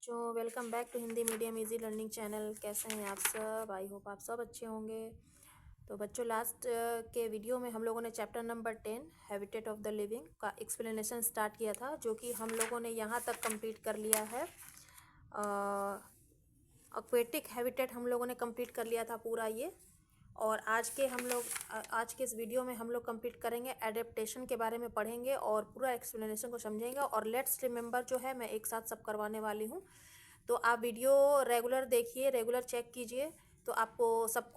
बच्चों, welcome back to Hindi medium easy learning channel. कैसे हैं आप सब? आई होप आप सब अच्छे होंगे। तो बच्चों, लास्ट के वीडियो में हम लोगों ने chapter number 10 habitat of the living का एक्सप्लेनेशन स्टार्ट किया था, जो कि हम लोगों ने यहाँ तक कंप्लीट कर लिया है। एक्वेटिक हैबिटेट हम लोगों ने कंप्लीट कर लिया था पूरा ये। और आज के इस वीडियो में हम लोग कंप्लीट करेंगे, एडेप्टेशन के बारे में पढ़ेंगे और पूरा एक्सप्लेनेशन को समझेंगे। और लेट्स रिमेंबर जो है मैं एक साथ सब करवाने वाली हूँ, तो आप वीडियो रेगुलर देखिए, रेगुलर चेक कीजिए, तो आपको सब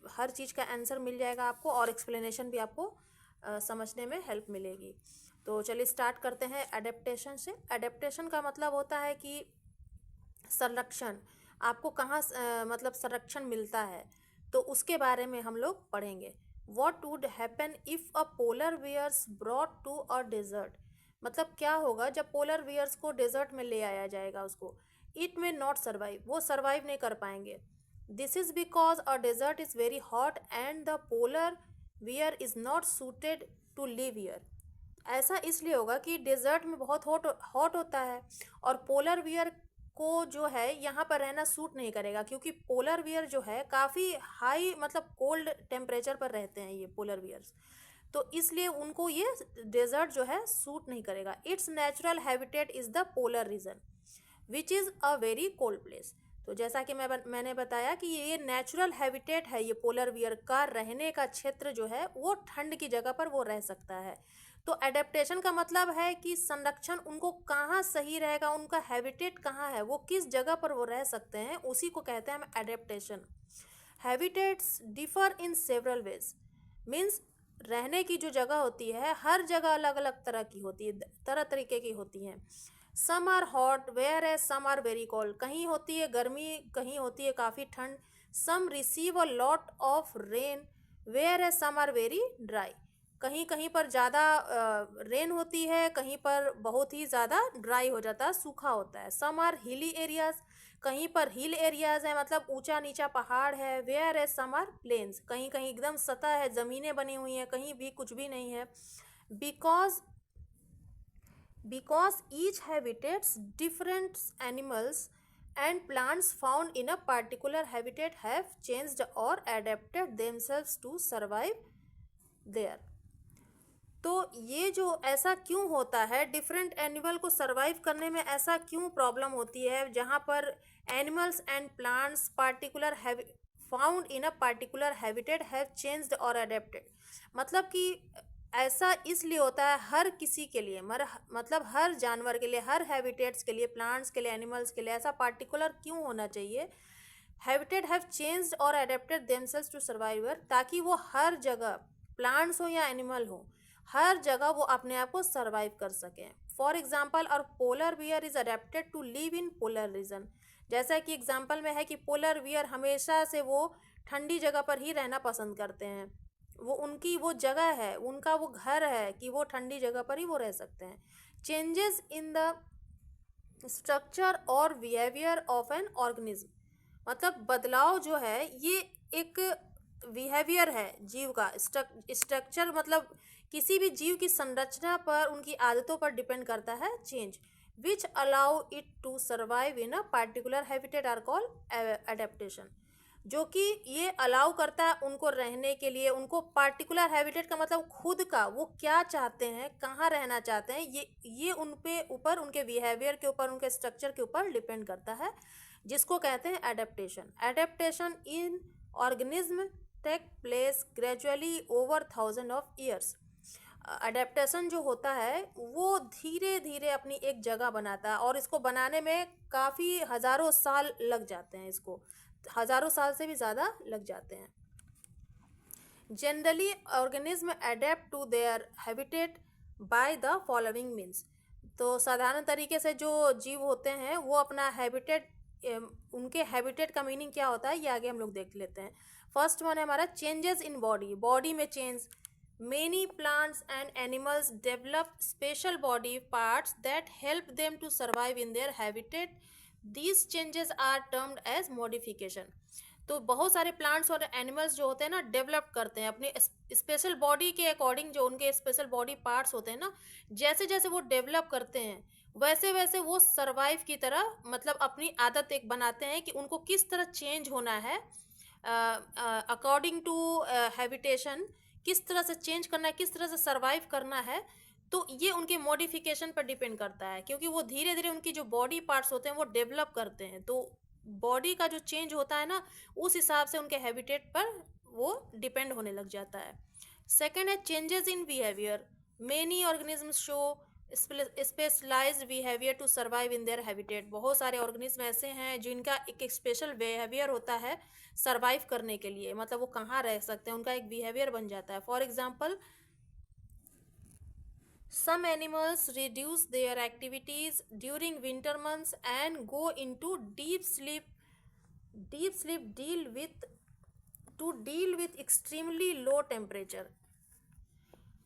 हर चीज़ का आंसर मिल जाएगा आपको, और एक्सप्लेनेशन भी आपको समझने में हेल्प मिलेगी। तो चलिए स्टार्ट करते हैं एडेप्टेशन से। एडेप्टेशन का मतलब होता है कि संरक्षण, आपको कहाँ मतलब संरक्षण मिलता है, तो उसके बारे में हम लोग पढ़ेंगे। What would happen if a polar bears brought to a desert, मतलब क्या होगा जब पोलर बियर्स को डेजर्ट में ले आया जाएगा उसको। इट में नॉट सर्वाइव, वो सर्वाइव नहीं कर पाएंगे। This is because a desert is very hot and the polar bear is not suited to live here. ऐसा इसलिए होगा कि डेजर्ट में बहुत हॉट होता है, और पोलर बियर को जो है यहाँ पर रहना सूट नहीं करेगा, क्योंकि पोलर बियर जो है काफ़ी हाई मतलब कोल्ड टेम्परेचर पर रहते हैं ये पोलर बियर्स, तो इसलिए उनको ये डेजर्ट जो है सूट नहीं करेगा। It's natural habitat is the polar region which is a very cold place. तो जैसा कि मैंने बताया कि ये नेचुरल हैबिटेट है, ये पोलर बियर का रहने का क्षेत्र जो है वो ठंड की जगह पर वो रह सकता है। तो एडेप्टेशन का मतलब है कि संरक्षण उनको कहाँ सही रहेगा, उनका हैबिटेट कहाँ है, वो किस जगह पर वो रह सकते हैं, उसी को कहते हैं हम adaptation. Habitats differ in several ways, means रहने की जो जगह होती है हर जगह अलग अलग तरह की होती है, तरह तरीके की होती हैं। Some are hot whereas some are very cold, कहीं होती है गर्मी, कहीं होती है काफ़ी ठंड। Some receive a lot of rain whereas some are very dry, कहीं कहीं पर ज़्यादा रेन होती है, कहीं पर बहुत ही ज़्यादा ड्राई हो जाता है, सूखा होता है। सम आर हिली एरियाज, कहीं पर हिल एरियाज है, मतलब ऊंचा नीचा पहाड़ है। Whereas some are plains, कहीं कहीं एकदम सतह है, ज़मीनें बनी हुई हैं, कहीं भी कुछ भी नहीं है। Because each habitats different animals and plants found in a particular habitat have changed or adapted themselves to survive there। तो ये जो ऐसा क्यों होता है, डिफरेंट एनिमल को सरवाइव करने में ऐसा क्यों प्रॉब्लम होती है, जहाँ पर animals and plants particular found in a particular habitat have changed और अडेप्टेड, मतलब कि ऐसा इसलिए होता है हर किसी के लिए, मतलब हर जानवर के लिए, हर हैबिटेट्स के लिए, प्लांट्स के लिए, एनिमल्स के लिए ऐसा पार्टिकुलर क्यों होना चाहिए। हैबिटेट हैव चेंज्ड और अडेप्टेड देमसेल्व्स टू सर्वाइवर, ताकि वो हर जगह, प्लांट्स हो या एनिमल हो, हर जगह वो अपने आप को सर्वाइव कर सकें। फॉर एग्जाम्पल, और polar bear is adapted to live in polar region, जैसा कि एग्जाम्पल में है कि पोलर बियर हमेशा से वो ठंडी जगह पर ही रहना पसंद करते हैं, वो उनकी वो जगह है, उनका वो घर है कि वो ठंडी जगह पर ही वो रह सकते हैं। चेंजेस इन द स्ट्रक्चर और बिहेवियर ऑफ एन ऑर्गेनिज्म, मतलब बदलाव जो है ये एक बिहेवियर है जीव का। स्ट्रक्चर मतलब किसी भी जीव की संरचना पर, उनकी आदतों पर डिपेंड करता है change, which allow it to survive in a particular habitat are called adaptation, जो कि ये अलाउ करता है उनको रहने के लिए। उनको पार्टिकुलर हैबिटेट का मतलब खुद का, वो क्या चाहते हैं, कहाँ रहना चाहते हैं, ये उन पे ऊपर, उनके बिहेवियर के ऊपर, उनके स्ट्रक्चर के ऊपर डिपेंड करता है, जिसको कहते हैं adaptation. Adaptation in organism take place gradually over 1000 of years. Adaptation जो होता है वो धीरे धीरे अपनी एक जगह बनाता है, और इसको बनाने में काफ़ी हज़ारों साल लग जाते हैं, इसको हज़ारों साल से भी ज़्यादा लग जाते हैं। Generally organism adapt to their habitat by the following means, तो साधारण तरीके से जो जीव होते हैं वो अपना हैबिटेट, उनके हैबिटेट का मीनिंग क्या होता है ये आगे हम लोग देख लेते हैं। फर्स्ट वन है हमारा चेंजेस इन बॉडी, बॉडी में change. Many plants and animals develop special body parts that help them to survive in their habitat. These changes are termed as modification. तो बहुत सारे प्लांट्स और एनिमल्स जो होते हैं ना, डेवलप करते हैं अपनी स्पेशल बॉडी के अकॉर्डिंग, जो उनके स्पेशल बॉडी पार्ट्स होते हैं ना, जैसे जैसे वो डेवलप करते हैं वैसे वैसे वो सरवाइव की तरह मतलब अपनी आदत एक बनाते हैं कि उनको किस तरह चेंज होना है अकॉर्डिंग टू हैबिटेशन, किस तरह से चेंज करना है, किस तरह से सरवाइव करना है। तो ये उनके मॉडिफिकेशन पर डिपेंड करता है, क्योंकि वो धीरे धीरे उनकी जो बॉडी पार्ट्स होते हैं वो डेवलप करते हैं। तो बॉडी का जो चेंज होता है ना, उस हिसाब से उनके हैबिटेट पर वो डिपेंड होने लग जाता है। सेकेंड है changes in behaviour. Many organism show specialised behaviour to survive in their habitat. बहुत सारे ऑर्गेनिज्म ऐसे हैं जिनका एक स्पेशल बिहेवियर होता है सर्वाइव करने के लिए, मतलब वो कहाँ रह सकते हैं, उनका एक बिहेवियर बन जाता है। For example, some animals reduce their activities during winter months and go into deep sleep deal with extremely low temperature।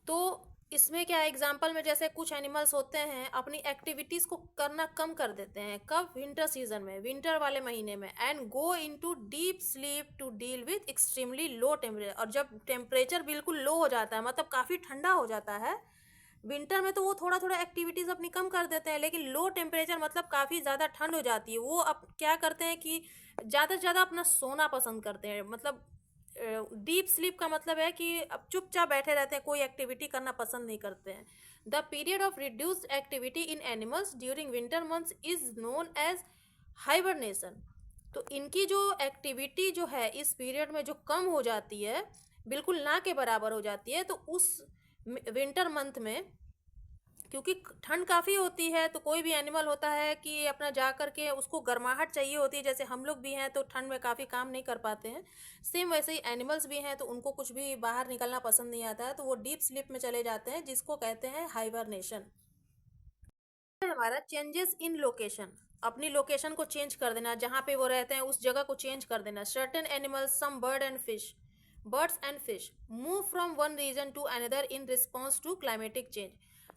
तो इसमें क्या एग्जाम्पल में, जैसे कुछ एनिमल्स होते हैं अपनी एक्टिविटीज को करना कम कर देते हैं, कब? विंटर सीजन में, विंटर वाले महीने में। And go into deep sleep to deal with extremely low temperature. और जब टेम्परेचर बिल्कुल लो हो जाता है, मतलब काफ़ी ठंडा हो जाता है विंटर में, तो वो थोड़ा थोड़ा एक्टिविटीज़ अपनी कम कर देते हैं। लेकिन लो टेम्परेचर मतलब काफ़ी ज़्यादा ठंड हो जाती है, वो अब क्या करते हैं कि ज़्यादा से ज़्यादा अपना सोना पसंद करते हैं। मतलब डीप स्लीप का मतलब है कि अब चुपचाप बैठे रहते हैं, कोई एक्टिविटी करना पसंद नहीं करते हैं। The period of reduced activity in animals during winter months is known as hibernation. तो इनकी जो एक्टिविटी जो है इस पीरियड में जो कम हो जाती है, बिल्कुल ना के बराबर हो जाती है, तो उस विंटर मंथ में, क्योंकि ठंड काफ़ी होती है, तो कोई भी एनिमल होता है कि अपना जा कर के उसको गर्माहट चाहिए होती है। जैसे हम लोग भी हैं तो ठंड में काफ़ी काम नहीं कर पाते हैं, सेम वैसे ही एनिमल्स भी हैं, तो उनको कुछ भी बाहर निकलना पसंद नहीं आता है, तो वो डीप स्लीप में चले जाते हैं, जिसको कहते हैं हाइबरनेशन। हमारा चेंजेस इन लोकेशन, अपनी लोकेशन को चेंज कर देना, जहाँ पे वो रहते हैं उस जगह को चेंज कर देना। Certain animals, some birds and fish move from one region to another in response to climatic change.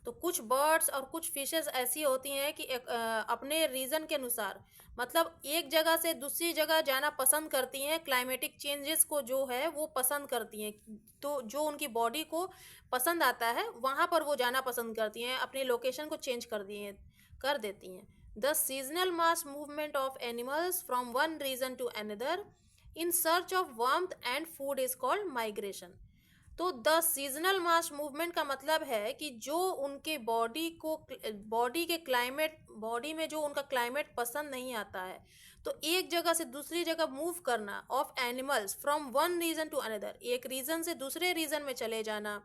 तो कुछ बर्ड्स और कुछ फिशेस ऐसी होती हैं कि अपने रीजन के अनुसार, मतलब एक जगह से दूसरी जगह जाना पसंद करती हैं, क्लाइमेटिक चेंजेस को जो है वो पसंद करती हैं। तो जो उनकी बॉडी को पसंद आता है वहाँ पर वो जाना पसंद करती हैं, अपनी लोकेशन को चेंज कर देती हैं। The seasonal mass movement of animals from one region to another in search of warmth and food is called migration. तो द सीजनल मास मूवमेंट का मतलब है कि जो उनके बॉडी के क्लाइमेट, बॉडी में जो उनका क्लाइमेट पसंद नहीं आता है, तो एक जगह से दूसरी जगह मूव करना of animals from one region to another, एक रीजन से दूसरे रीजन में चले जाना,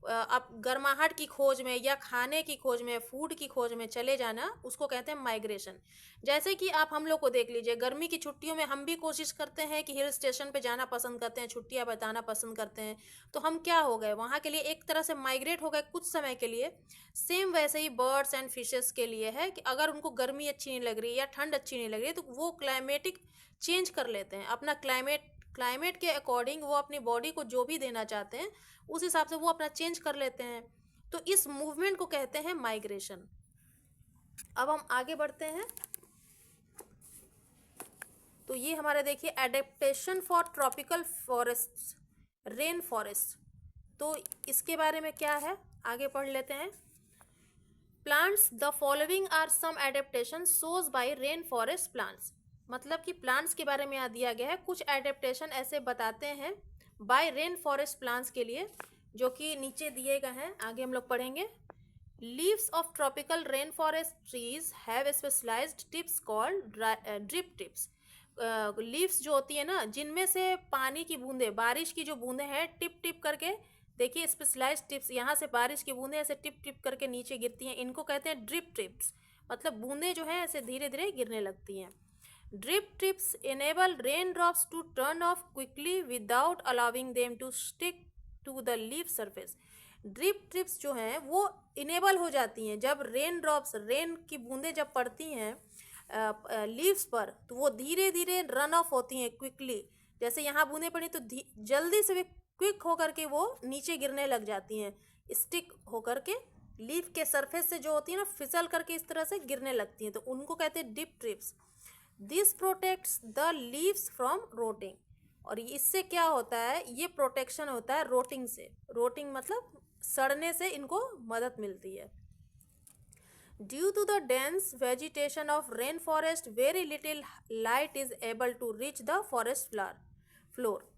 अब गर्माहट की खोज में या खाने की खोज में, फूड की खोज में चले जाना, उसको कहते हैं माइग्रेशन। जैसे कि आप हम लोग को देख लीजिए, गर्मी की छुट्टियों में हम भी कोशिश करते हैं कि हिल स्टेशन पे जाना पसंद करते हैं, छुट्टियां बिताना पसंद करते हैं, तो हम क्या हो गए, वहाँ के लिए एक तरह से माइग्रेट हो गए कुछ समय के लिए। सेम वैसे ही बर्ड्स एंड फिशेस के लिए है कि अगर उनको गर्मी अच्छी नहीं लग रही या ठंड अच्छी नहीं लग रही है, तो वो क्लाइमेटिक चेंज कर लेते हैं, अपना क्लाइमेट के अकॉर्डिंग वो अपनी बॉडी को जो भी देना चाहते हैं उस हिसाब से वो अपना चेंज कर लेते हैं। तो इस मूवमेंट को कहते हैं माइग्रेशन। अब हम आगे बढ़ते हैं। तो ये हमारे देखिए adaptation for tropical forest, rain forest. तो इसके बारे में क्या है, आगे पढ़ लेते हैं। Plants, the following are some adaptation shows by rain forest plants. मतलब कि प्लांट्स के बारे में यहाँ दिया गया है, कुछ एडेप्टेशन ऐसे बताते हैं बाय रेन फॉरेस्ट प्लांट्स के लिए, जो कि नीचे दिए गए हैं, आगे हम लोग पढ़ेंगे। Leaves of tropical rain forest trees have specialised tips called drip tips. Leaves जो होती है ना, जिनमें से पानी की बूंदें, बारिश की जो बूंदें हैं, टिप टिप करके, देखिए स्पेशलाइज्ड टिप्स, यहाँ से बारिश की बूंदें ऐसे टिप टिप करके नीचे गिरती हैं, इनको कहते हैं ड्रिप टिप्स। मतलब बूंदें जो हैं ऐसे धीरे धीरे गिरने लगती हैं। Drip tips enable rain drops to turn off quickly without allowing them to stick to the leaf surface. Drip tips जो हैं वो इनेबल हो जाती हैं जब रेन ड्रॉप्स, रेन की बूंदें जब पड़ती हैं लीव्स पर, तो वो धीरे धीरे रन ऑफ होती हैं क्विकली। जैसे यहाँ बूंदें पड़ी तो जल्दी से वे क्विक होकर के वो नीचे गिरने लग जाती हैं, स्टिक होकर के लीफ के सरफेस से जो होती है ना, फिसल करके इस तरह से गिरने लगती हैं, तो उनको कहते हैं drip tips. This protects the leaves from rotting. और इससे क्या होता है, ये प्रोटेक्शन होता है रोटिंग से। रोटिंग मतलब सड़ने से इनको मदद मिलती है। Due to the dense vegetation of rain forest very little light is able to reach the forest floor.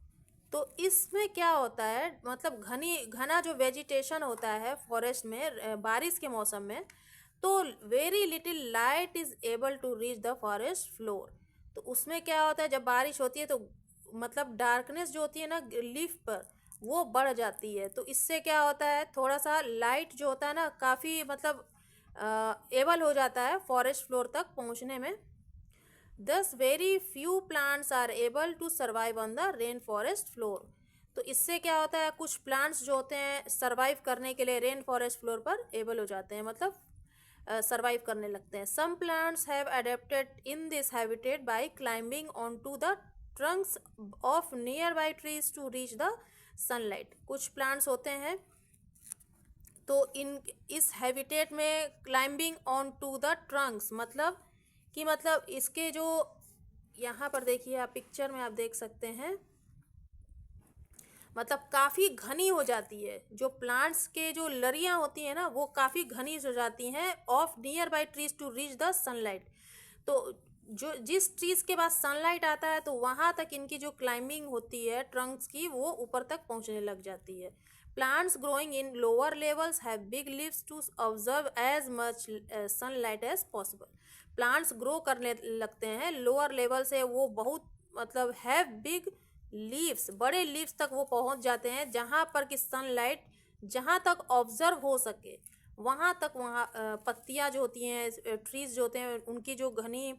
तो इसमें क्या होता है, मतलब घना जो वेजिटेशन होता है फॉरेस्ट में बारिश के मौसम में, तो very little light is able to reach the forest floor. तो उसमें क्या होता है, जब बारिश होती है तो मतलब डार्कनेस जो होती है ना लीफ पर, वो बढ़ जाती है। तो इससे क्या होता है, थोड़ा सा लाइट जो होता है ना काफ़ी मतलब एबल हो जाता है फॉरेस्ट फ्लोर तक पहुंचने में। Thus very few plants are able to survive on the rain forest floor. तो इससे क्या होता है, कुछ प्लांट्स जो होते हैं सर्वाइव करने के लिए रेन फॉरेस्ट फ्लोर पर एबल हो जाते हैं, मतलब सर्वाइव करने लगते हैं। Some plants have adapted in this habitat by climbing on to the trunks of nearby trees to reach the sunlight. कुछ प्लांट्स होते हैं तो इस हैबिटेट में climbing on to the trunks मतलब कि मतलब इसके जो यहाँ पर देखिए आप पिक्चर में आप देख सकते हैं, मतलब काफ़ी घनी हो जाती है। जो प्लांट्स के जो लड़ियाँ होती हैं ना वो काफ़ी घनी हो जाती हैं of nearby trees to reach the sunlight. तो जो जिस ट्रीज के पास सनलाइट आता है तो वहाँ तक इनकी जो क्लाइंबिंग होती है ट्रंक्स की वो ऊपर तक पहुँचने लग जाती है। Plants growing in lower levels have big leaves to observe as much sunlight as possible. Plants grow करने लगते हैं लोअर लेवल से, वो बहुत मतलब हैव बिग लीव्स, बड़े लीव्स तक वो पहुंच जाते हैं जहां पर कि सनलाइट जहां तक ऑब्जर्व हो सके वहां तक, वहाँ पत्तियां जो होती हैं ट्रीज जो होते हैं उनकी जो घनी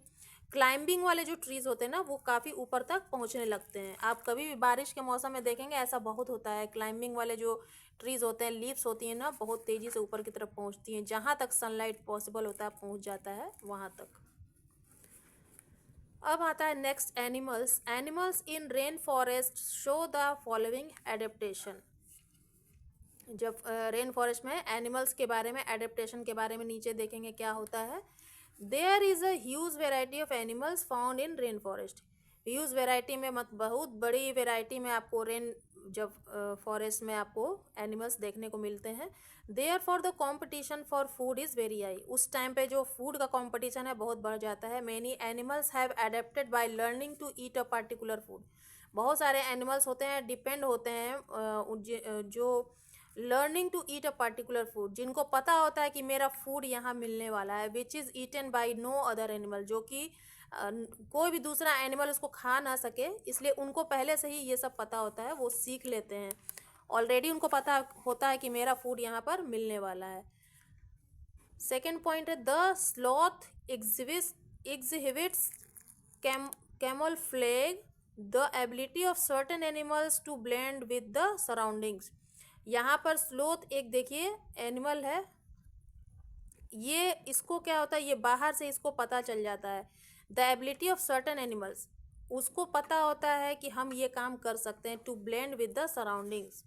क्लाइंबिंग वाले जो ट्रीज होते हैं ना वो काफ़ी ऊपर तक पहुंचने लगते हैं। आप कभी भी बारिश के मौसम में देखेंगे ऐसा बहुत होता है, क्लाइंबिंग वाले जो ट्रीज होते हैं लीव्स होती हैं ना बहुत तेज़ी से ऊपर की तरफ पहुंचती हैं, जहां तक सनलाइट पॉसिबल होता है पहुंच जाता है वहां तक। अब आता है next animals. Animals in rain forest show the following adaptation. जब रेन फॉरेस्ट में एनिमल्स के बारे में एडेप्टेशन के बारे में नीचे देखेंगे क्या होता है। There is a huge variety of animals found in rain forest. Huge variety में मत बहुत बड़ी वेराइटी में आपको रेन जब फॉरेस्ट में आपको एनिमल्स देखने को मिलते हैं। Therefore the competition for food is very high. उस टाइम पे जो फूड का कॉम्पिटिशन है बहुत बढ़ जाता है। Many animals have adapted by learning to eat a particular food. बहुत सारे एनिमल्स होते हैं डिपेंड होते हैं जो learning to eat a particular food, जिनको पता होता है कि मेरा फूड यहाँ मिलने वाला है, which is eaten by no other animal, जो कि कोई भी दूसरा एनिमल उसको खा ना सके, इसलिए उनको पहले से ही ये सब पता होता है, वो सीख लेते हैं। ऑलरेडी उनको पता होता है कि मेरा फूड यहाँ पर मिलने वाला है। सेकेंड पॉइंट है the sloth exhibits camouflage the ability of certain animals to blend with the surroundings. यहाँ पर स्लोथ एक देखिए एनिमल है, ये इसको क्या होता है, ये बाहर से इसको पता चल जाता है। The ability of certain animals, उसको पता होता है कि हम ये काम कर सकते हैं। To blend with the surroundings,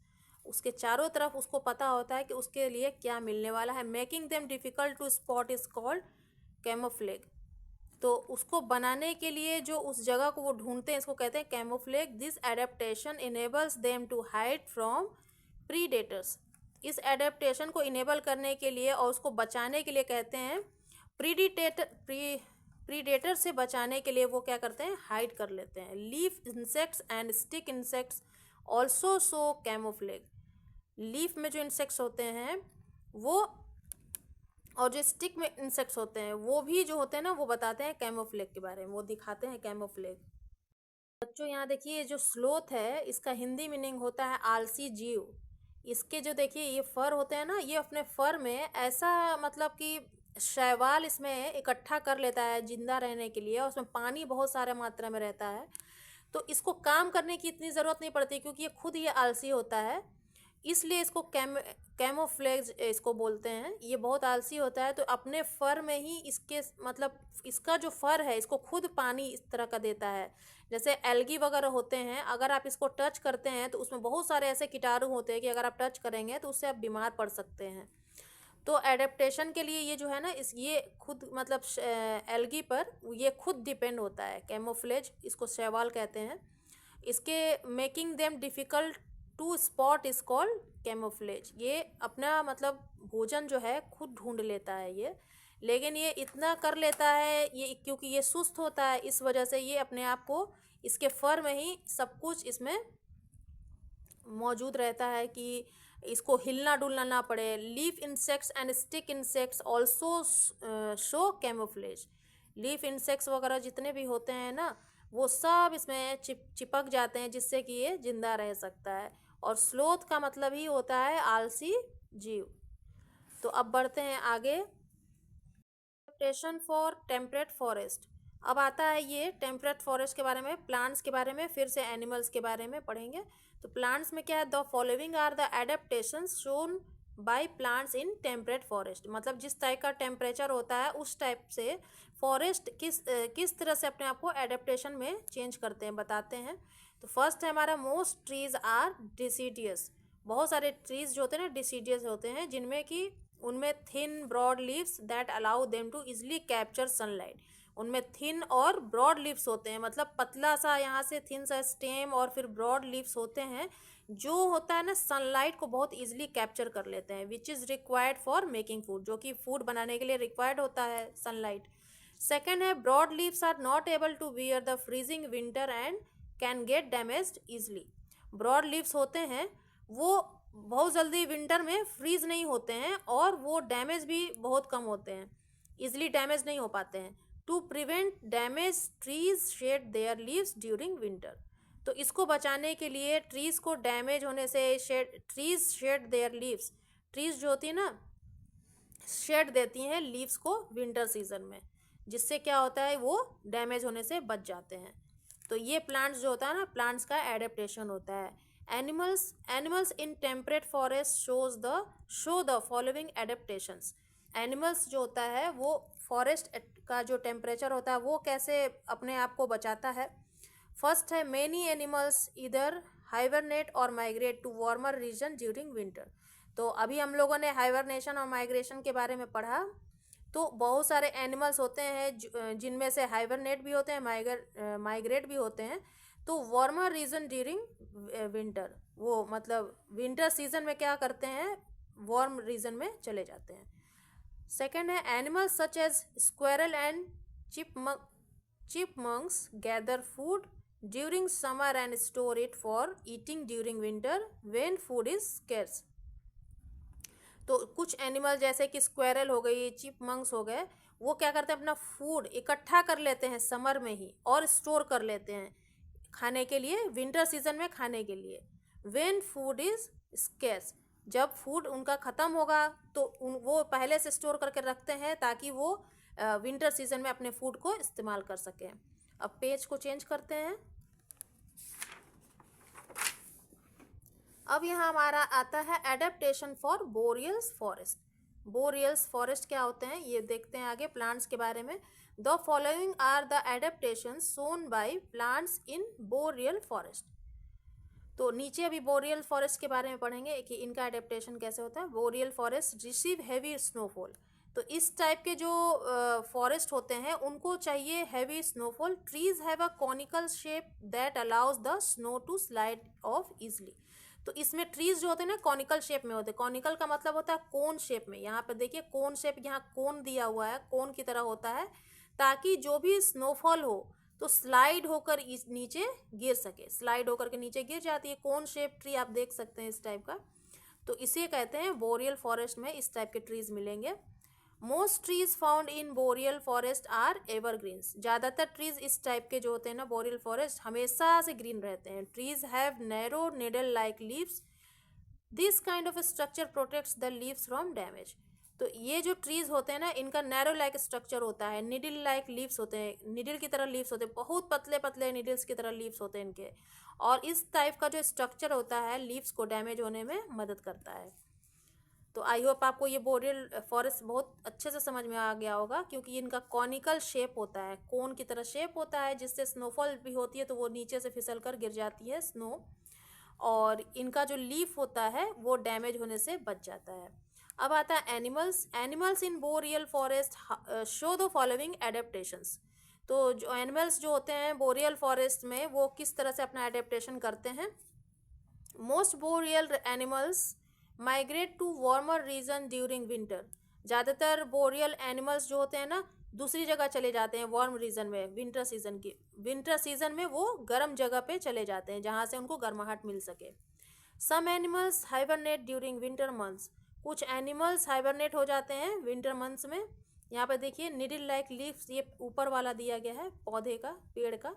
उसके चारों तरफ उसको पता होता है कि उसके लिए क्या मिलने वाला है। Making them difficult to spot is called camouflage. तो उसको बनाने के लिए जो उस जगह को वो ढूंढते हैं इसको कहते हैं camouflage. This adaptation enables them to hide from predators. इस एडेप्टेशन को इनेबल करने के लिए और उसको बचाने के लिए कहते हैं प्रीडेटर से बचाने के लिए वो क्या करते हैं, हाइड कर लेते हैं। Leaf insects and stick insects also show camouflage. Leaf में जो इंसेक्ट्स होते हैं वो और जो स्टिक में इंसेक्ट्स होते हैं वो भी जो होते हैं ना वो बताते हैं कैमोफ्लेग के बारे में, वो दिखाते हैं कैमोफ्लेग। बच्चों यहाँ देखिए जो स्लोथ है इसका हिंदी मीनिंग होता है आलसी जीव। इसके जो देखिए ये फर होते हैं ना, ये अपने फर में ऐसा मतलब कि शैवाल इसमें इकट्ठा कर लेता है जिंदा रहने के लिए, और उसमें पानी बहुत सारे मात्रा में रहता है। तो इसको काम करने की इतनी ज़रूरत नहीं पड़ती क्योंकि ये खुद ये आलसी होता है, इसलिए इसको कैमोफ्लेज इसको बोलते हैं। ये बहुत आलसी होता है तो अपने फर में ही इसके मतलब इसका जो फर है इसको खुद पानी इस तरह का देता है। जैसे एल्गी वगैरह होते हैं, अगर आप इसको टच करते हैं तो उसमें बहुत सारे ऐसे कीटाणु होते हैं कि अगर आप टच करेंगे तो उससे आप बीमार पड़ सकते हैं। तो एडेप्टेशन के लिए ये जो है ना ये खुद मतलब एल्गी पर ये खुद डिपेंड होता है। कैमोफ्लेज इसको शैवाल कहते हैं। इसके making them difficult to spot is called camouflage. ये अपना मतलब भोजन जो है खुद ढूंढ लेता है ये, लेकिन ये इतना कर लेता है ये, क्योंकि ये सुस्त होता है, इस वजह से ये अपने आप को इसके फर में ही सब कुछ इसमें मौजूद रहता है कि इसको हिलना डुलना ना पड़े। Leaf insects and stick insects also show camouflage. Leaf insects वगैरह जितने भी होते हैं ना, वो सब इसमें चिपक जाते हैं, जिससे कि ये जिंदा रह सकता है। और स्लोथ का मतलब ही होता है आलसी जीव। तो अब बढ़ते हैं आगे। Adaptation for temperate forest. अब आता है ये टेम्परेट फॉरेस्ट के बारे में, प्लांट्स के बारे में, फिर से एनिमल्स के बारे में पढ़ेंगे। तो प्लांट्स में क्या है, the following are the adaptations shown by plants in temperate forest. मतलब जिस टाइप का टेम्परेचर होता है उस टाइप से फॉरेस्ट किस तरह से अपने आप को एडेप्टेशन में चेंज करते हैं, बताते हैं। तो फर्स्ट है हमारा, मोस्ट ट्रीज आर डिसीडियस। बहुत सारे ट्रीज जो होते हैं ना डिसीडियस होते हैं, जिनमें कि उनमें thin broad leaves that allow them to easily capture sunlight. उनमें थिन और ब्रॉड लीव्स होते हैं, मतलब पतला सा यहाँ से थिन सा स्टेम और फिर ब्रॉड लीव्स होते हैं, जो होता है ना सनलाइट को बहुत इजीली कैप्चर कर लेते हैं, which is required for making food, जो कि फूड बनाने के लिए रिक्वायर्ड होता है सनलाइट। सेकेंड है, broad leaves are not able to bear the freezing winter and can get damaged easily. Broad leaves होते हैं वो बहुत जल्दी विंटर में फ्रीज नहीं होते हैं और वो डैमेज भी बहुत कम होते हैं, इजिली डैमेज नहीं हो पाते हैं। To prevent damage trees shed their leaves during winter. तो इसको बचाने के लिए ट्रीज को डैमेज होने से trees shed their leaves, trees जो होती है ना शेड देती हैं लीव्स को विंटर सीजन में, जिससे क्या होता है वो डैमेज होने से बच जाते हैं। तो ये प्लांट्स जो होता है ना, प्लांट्स का एडेप्टेशन होता है। Animals in temperate forest show the following adaptations. Animals जो होता है वो फॉरेस्ट का जो टेम्परेचर होता है वो कैसे अपने आप को बचाता है। फर्स्ट है, मेनी एनिमल्स इधर हाइबरनेट और migrate to warmer region during winter. तो अभी हम लोगों ने हाइबरनेशन और माइग्रेशन के बारे में पढ़ा। तो बहुत सारे एनिमल्स होते हैं जिनमें से हाइबरनेट भी होते हैं, माइग्रेट भी होते हैं। तो वार्मर रीजन ड्यूरिंग विंटर, वो मतलब विंटर सीजन में क्या करते हैं, वार्म रीजन में चले जाते हैं। सेकेंड है, animals such as squirrel and chipmunks gather food during summer and store it for eating during winter when food is scarce. तो कुछ एनिमल जैसे कि स्क्वेरल हो गई, चिपमंक्स हो गए, वो क्या करते हैं अपना फूड इकट्ठा कर लेते हैं समर में ही और स्टोर कर लेते हैं खाने के लिए, विंटर सीजन में खाने के लिए। व्हेन फूड इज स्केर्स, जब फूड उनका ख़त्म होगा तो वो पहले से स्टोर करके रखते हैं ताकि वो विंटर सीजन में अपने फूड को इस्तेमाल कर सकें। अब पेज को चेंज करते हैं। अब यहाँ हमारा आता है एडेप्टेशन फॉर बोरियल्स फॉरेस्ट। बोरियल्स फॉरेस्ट क्या होते हैं ये देखते हैं आगे प्लांट्स के बारे में। The following are the adaptation shown by plants in boreal forest. तो नीचे अभी बोरियल फॉरेस्ट के बारे में पढ़ेंगे कि इनका एडेप्टेशन कैसे होता है। Boreal forest receive heavy snowfall. तो इस टाइप के जो फॉरेस्ट होते हैं उनको चाहिए heavy snowfall. Trees have a conical shape that allows the snow to slide off easily. तो इसमें ट्रीज जो होते हैं ना कॉनिकल शेप में होते हैं। कॉनिकल का मतलब होता है कोन शेप में। यहाँ पे देखिए कोन शेप, यहाँ कोन दिया हुआ है, कोन की तरह होता है, ताकि जो भी स्नोफॉल हो तो स्लाइड होकर इस नीचे गिर सके। स्लाइड होकर के नीचे गिर जाती है। कोन शेप ट्री आप देख सकते हैं इस टाइप का। तो इसे कहते हैं बोरियल फॉरेस्ट में इस टाइप के ट्रीज मिलेंगे। Most trees found in boreal forest are evergreens. ज़्यादातर ट्रीज इस टाइप के जो होते हैं ना बोरियल फॉरेस्ट हमेशा से ग्रीन रहते हैं। Trees have narrow needle like leaves. This kind of structure protects the leaves from damage. तो ये जो ट्रीज होते हैं ना इनका नैरो लाइक स्ट्रक्चर होता है, निडल लाइक लीव्स होते हैं, निडल की तरह लीव्स होते हैं, बहुत पतले पतले निडल्स की तरह लीव्स होते हैं इनके। और इस टाइप का जो स्ट्रक्चर होता है लीव्स को डैमेज होने में मदद करता है। तो आई होप आपको ये बोरियल फॉरेस्ट बहुत अच्छे से समझ में आ गया होगा, क्योंकि इनका कॉनिकल शेप होता है, कोन की तरह शेप होता है, जिससे स्नोफॉल भी होती है तो वो नीचे से फिसल कर गिर जाती है स्नो, और इनका जो लीफ होता है वो डैमेज होने से बच जाता है। अब आता है animals in boreal forest show the following adaptations. तो जो एनिमल्स जो होते हैं बोरियल फॉरेस्ट में वो किस तरह से अपना एडेप्टेशन करते हैं। Most boreal animals migrate to warmer region during winter. ज़्यादातर बोरियल एनिमल्स जो होते हैं ना दूसरी जगह चले जाते हैं वार्म रीजन में, विंटर सीजन में वो गर्म जगह पे चले जाते हैं जहाँ से उनको गर्माहट मिल सके। Some animals hibernate during winter months, कुछ एनिमल्स हाइबरनेट हो जाते हैं विंटर मंथ्स में। यहाँ पे देखिए निडल लाइक लीव्स, ये ऊपर वाला दिया गया है पौधे का, पेड़ का।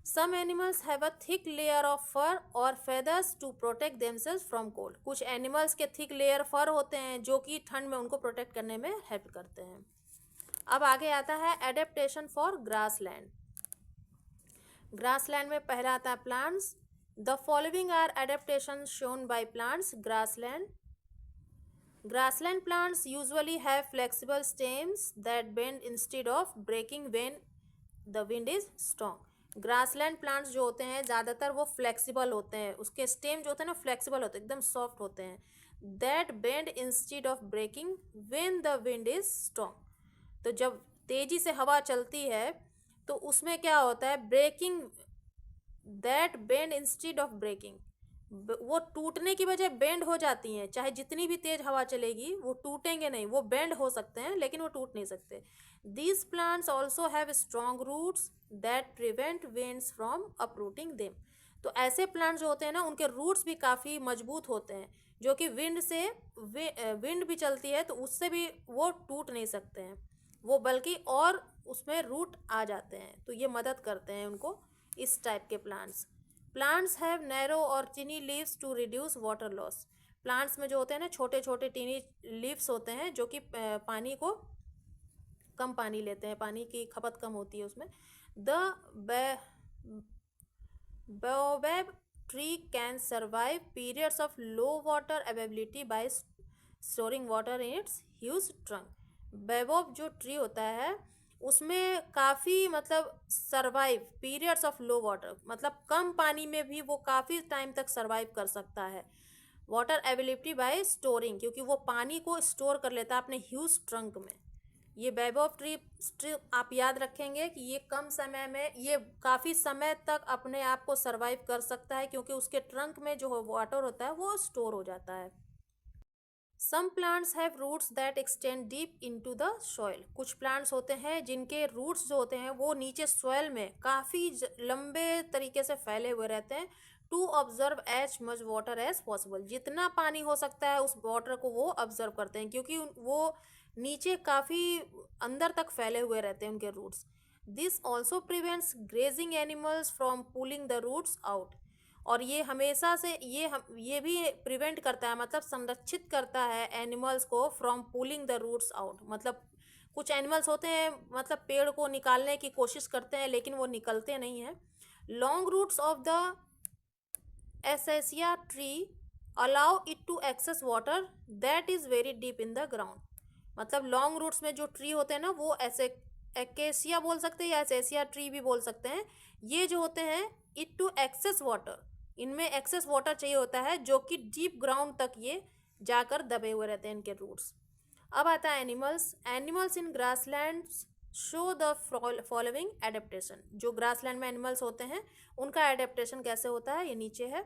Some animals have a thick layer of fur और feathers to protect themselves from cold, कुछ एनिमल्स के थिक लेयर फर होते हैं जो कि ठंड में उनको प्रोटेक्ट करने में हेल्प करते हैं। अब आगे आता है एडेप्टेशन फॉर ग्रासलैंड। ग्रासलैंड में पहला आता है plants. The following are adaptation shown by plants grassland. Grassland plants usually have flexible stems that bend instead of breaking when the wind is strong. Grassland plants जो होते हैं ज़्यादातर वो flexible होते हैं, उसके स्टेम जो होते हैं ना फ्लेक्सिबल होते हैं, एकदम सॉफ्ट होते हैं। That bend instead of breaking when the wind is strong, तो जब तेजी से हवा चलती है तो उसमें क्या होता है, breaking, that bend instead of breaking, वो टूटने की बजाय बेंड हो जाती हैं। चाहे जितनी भी तेज हवा चलेगी वो टूटेंगे नहीं, वो बेंड हो सकते हैं लेकिन वो टूट नहीं सकते। These plants also have strong roots that prevent winds from uprooting them, तो ऐसे प्लांट्स जो होते हैं ना उनके रूट्स भी काफ़ी मजबूत होते हैं जो कि विंड भी चलती है तो उससे भी वो टूट नहीं सकते हैं, वो बल्कि और उसमें रूट आ जाते हैं, तो ये मदद करते हैं उनको, इस टाइप के प्लांट्स। प्लांट्स हैव नैरो और tiny leaves to reduce water loss, plants में जो होते हैं ना छोटे छोटे टिनी लीव्स होते हैं जो कि पानी को कम पानी लेते हैं, पानी की खपत कम होती है उसमें। The baobab tree can survive periods of low water availability by storing water in its huge trunk. baobab जो ट्री होता है उसमें काफ़ी मतलब survive periods of low water, मतलब कम पानी में भी वो काफ़ी टाइम तक सरवाइव कर सकता है। वाटर अवेलेबिलिटी बाय स्टोरिंग, क्योंकि वो पानी को स्टोर कर लेता है अपने ह्यूज ट्रंक में। ये बायोबाब ट्री आप याद रखेंगे कि ये कम समय में, ये काफ़ी समय तक अपने आप को सरवाइव कर सकता है क्योंकि उसके ट्रंक में जो वाटर होता है वो स्टोर हो जाता है। Some plants have roots that extend deep into the soil, कुछ प्लांट्स होते हैं जिनके रूट्स जो होते हैं वो नीचे सॉइल में काफ़ी लंबे तरीके से फैले हुए रहते हैं। To observe as much water as possible, जितना पानी हो सकता है उस वाटर को वो ऑब्जर्व करते हैं क्योंकि वो नीचे काफ़ी अंदर तक फैले हुए रहते हैं उनके roots. This also prevents grazing animals from pulling the roots out, और ये हमेशा से ये भी प्रिवेंट करता है, मतलब संरक्षित करता है एनिमल्स को from pulling the roots out, मतलब कुछ एनिमल्स होते हैं मतलब पेड़ को निकालने की कोशिश करते हैं लेकिन वो निकलते नहीं हैं। Long roots of the acacia tree allow it to access water that is very deep in the ground, मतलब लॉन्ग रूट्स में जो ट्री होते हैं ना वो ऐसे एकेसिया बोल सकते हैं या एसेसिया ट्री भी बोल सकते हैं, ये जो होते हैं इट टू एक्सेस वाटर, इनमें एक्सेस वाटर चाहिए होता है जो कि डीप ग्राउंड तक ये जाकर दबे हुए रहते हैं इनके रूट्स। अब आता है animals in grasslands show the following adaptation, जो ग्रासलैंड में एनिमल्स होते हैं उनका एडेप्टेशन कैसे होता है ये नीचे है।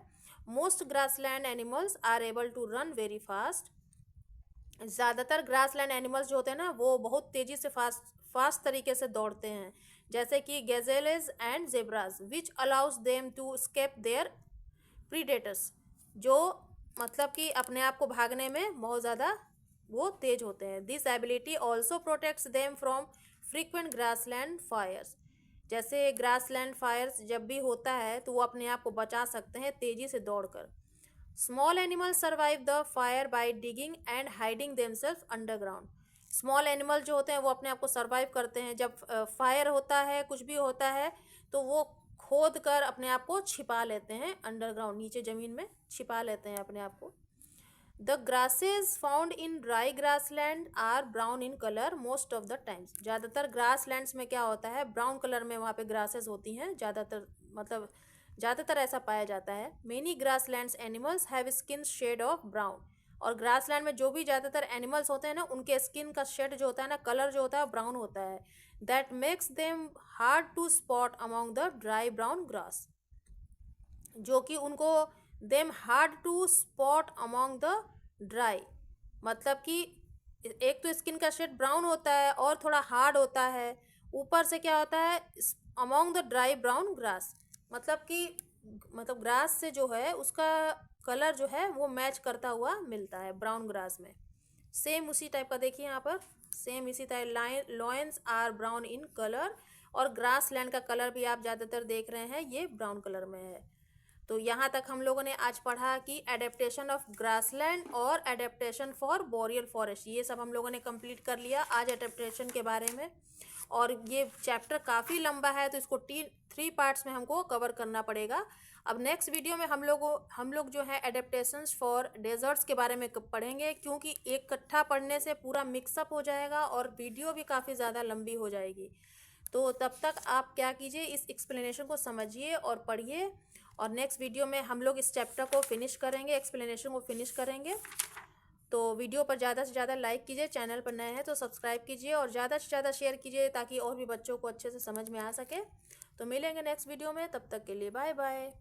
Most grassland animals are able to run very fast, ज़्यादातर ग्रासलैंड एनिमल्स जो होते हैं ना वो बहुत तेज़ी से फास्ट तरीके से दौड़ते हैं, जैसे कि gazelles and zebras, which allows them to escape their predators, जो मतलब कि अपने आप को भागने में बहुत ज़्यादा वो तेज होते हैं। This ability also protects them from frequent grassland fires, जैसे ग्रासलैंड फायर्स जब भी होता है तो वो अपने आप को बचा सकते हैं तेज़ी से दौड़कर। Small animals survive the fire by digging and hiding themselves underground, small animal जो होते हैं वो अपने आप को सर्वाइव करते हैं, जब फायर होता है कुछ भी होता है तो वो खोद कर अपने आप को छिपा लेते हैं अंडरग्राउंड, नीचे ज़मीन में छिपा लेते हैं अपने आप को। The grasses found in dry grassland are brown in colour most of the times, ज़्यादातर ग्रासलैंड्स में क्या होता है ब्राउन कलर में वहाँ पे ग्रासेज होती हैं ज़्यादातर, मतलब ज़्यादातर ऐसा पाया जाता है। Many grasslands animals have skin shade of brown, और ग्रासलैंड में जो भी ज़्यादातर एनिमल्स होते हैं ना उनके स्किन का शेड जो होता है ना, कलर जो होता है ब्राउन होता है। That makes them hard to spot among the dry brown grass, जो कि उनको them hard to spot among the dry, मतलब कि एक तो स्किन का शेड ब्राउन होता है और थोड़ा हार्ड होता है, ऊपर से क्या होता है among the dry brown grass, मतलब कि ग्रास से जो है उसका कलर जो है वो मैच करता हुआ मिलता है ब्राउन ग्रास में। सेम उसी टाइप का देखिए यहाँ पर, सेम इसी type lions are brown in colour, और ग्रास लैंड का कलर भी आप ज़्यादातर देख रहे हैं ये ब्राउन कलर में है। तो यहाँ तक हम लोगों ने आज पढ़ा कि एडेप्टेशन ऑफ ग्रासलैंड और एडेप्टेशन फॉर बोरियल फॉरेस्ट, ये सब हम लोगों ने कंप्लीट कर लिया आज एडेप्टेशन के बारे में। और ये चैप्टर काफ़ी लंबा है तो इसको 3 पार्ट्स में हमको कवर करना पड़ेगा। अब नेक्स्ट वीडियो में हम लोग जो है एडेप्टेशंस फॉर डेजर्ट्स के बारे में पढ़ेंगे, क्योंकि एक इकट्ठा पढ़ने से पूरा मिक्सअप हो जाएगा और वीडियो भी काफ़ी ज़्यादा लंबी हो जाएगी। तो तब तक आप क्या कीजिए, इस एक्सप्लेनेशन को समझिए और पढ़िए, और नेक्स्ट वीडियो में हम लोग इस चैप्टर को फिनिश करेंगे, एक्सप्लेनेशन को फिनिश करेंगे। तो वीडियो पर ज़्यादा से ज़्यादा लाइक कीजिए, चैनल पर नए हैं तो सब्सक्राइब कीजिए और ज़्यादा से ज़्यादा शेयर कीजिए ताकि और भी बच्चों को अच्छे से समझ में आ सके। तो मिलेंगे नेक्स्ट वीडियो में, तब तक के लिए बाय बाय।